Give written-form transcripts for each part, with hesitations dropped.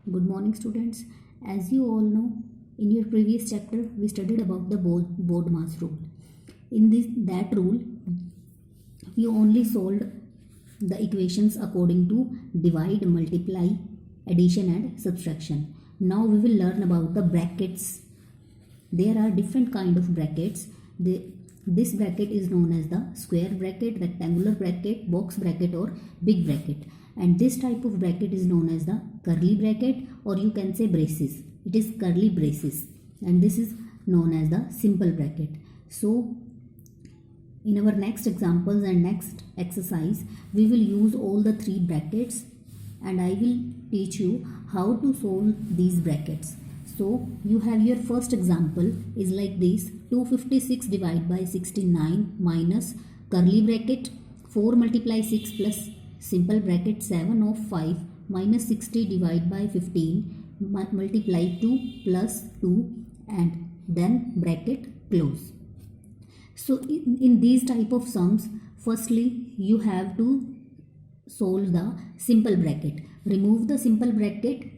Good morning, students. As you all know, in your previous chapter, we studied about the BODMAS rule. In that rule, we only solved the equations according to divide, multiply, addition, and subtraction. Now we will learn about the brackets. There are different kind of brackets. This bracket is known as the square bracket, rectangular bracket, box bracket, or big bracket. And this type of bracket is known as the curly bracket, or you can say braces. It is curly braces, and this is known as the simple bracket. So in our next examples and next exercise, we will use all the three brackets, and I will teach you how to solve these brackets. So you have your first example is like this: 256 divided by 69 minus curly bracket 4 multiply 6 plus simple bracket 7 of 5 minus 60 divided by 15 multiply 2 plus 2 and then bracket close. So in these type of sums, firstly you have to solve the simple bracket. Remove the simple bracket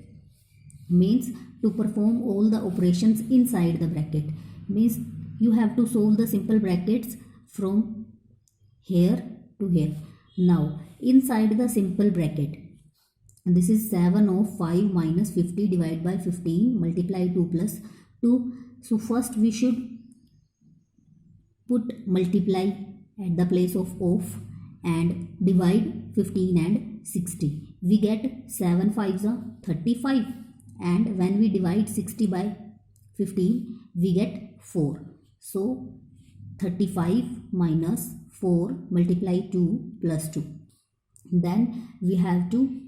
means to perform all the operations inside the bracket. Means you have to solve the simple brackets from here to here. Now inside the simple bracket, this is 7 of 5 minus 50 divided by 15 multiply 2 plus 2. So first we should put multiply at the place of and divide 15 and 60. We get 7 5s are 35, and when we divide 60 by 15 we get 4. So 35 minus 4 multiply 2 plus 2. Then we have to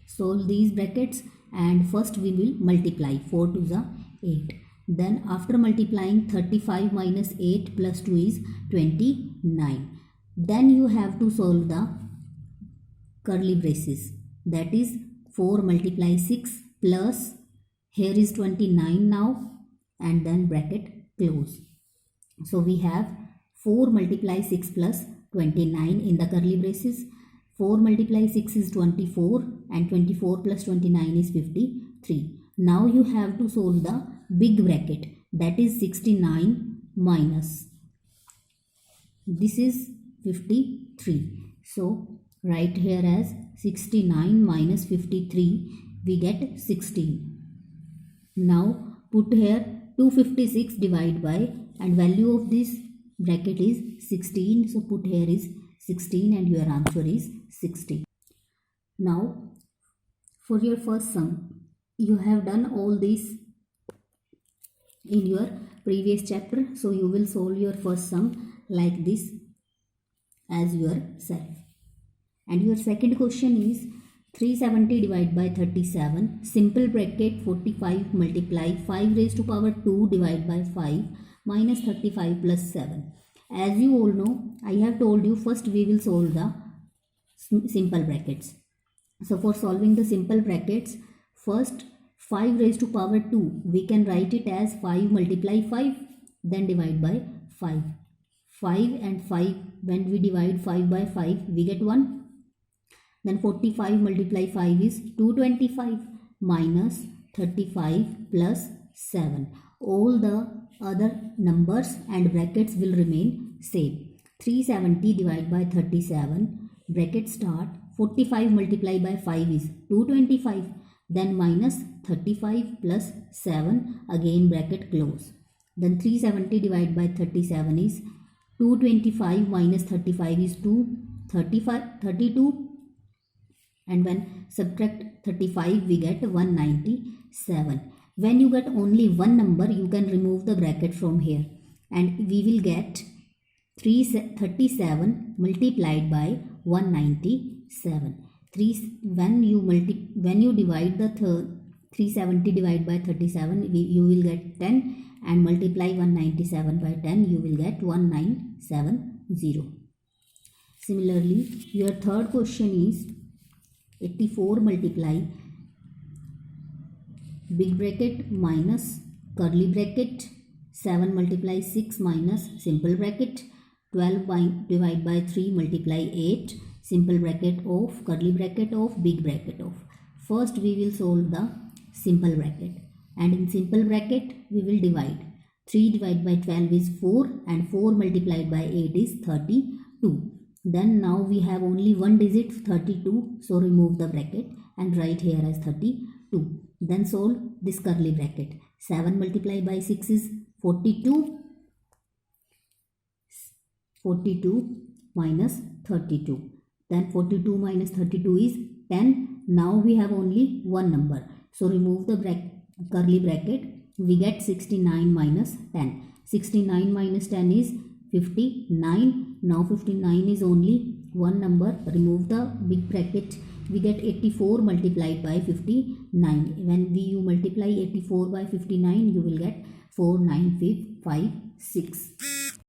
solve these brackets, and first we will multiply 4 to the 8. Then after multiplying, 35 minus 8 plus 2 is 29. Then you have to solve the curly braces, that is 4 multiply 6 plus, here is 29 now, and then bracket close. So we have 4 multiply 6 plus 29 in the curly braces. 4 multiply 6 is 24, and 24 plus 29 is 53. Now you have to solve the big bracket, that is 69 minus, this is 53. So write here as 69 minus 53, we get 16. Now put here 256 divided by, and value of this bracket is 16. So put here is 16 and your answer is 60. Now for your first sum, you have done all this in your previous chapter. So you will solve your first sum like this as yourself. And your second question is 370 divided by 37, simple bracket 45 multiply 5 raised to power 2 divided by 5 minus 35 plus 7. As you all know, I have told you first we will solve the simple brackets. So for solving the simple brackets, first 5 raised to power 2, we can write it as 5 multiply 5, then divide by 5. 5 and 5, when we divide 5 by 5, we get 1. Then 45 multiply 5 is 225 minus 35 plus 7. All the other numbers and brackets will remain same. 370 divided by 37, bracket start, 45 multiply by 5 is 225, then minus 35 plus 7, again bracket close. Then 370 divided by 37 is 225 minus 35 is 32, and when subtract 35 we get 197. When you get only one number, you can remove the bracket from here, and we will get 37 multiplied by 197. When you divide the 370 divided by 37, you will get 10, and multiply 197 by 10, you will get 1970. Similarly, your third question is 84 multiply big bracket minus curly bracket 7 multiply 6 minus simple bracket 12 divided by 3 multiply 8 simple bracket of curly bracket of big bracket of First we will solve the simple bracket, and in simple bracket we will divide. 3 divided by 12 is 4 and 4 multiplied by 8 is 32. Then now we have only one digit 32, so remove the bracket and write here as 32. Then solve this curly bracket. 7 multiplied by 6 is 42. 42 minus 32. Then 42 minus 32 is 10. Now we have only one number. So remove the curly bracket. We get 69 minus 10. 69 minus 10 is 59. Now 59 is only one number. Remove the big bracket. We get 84 multiplied by 59. When you multiply 84 by 59, you will get 4956.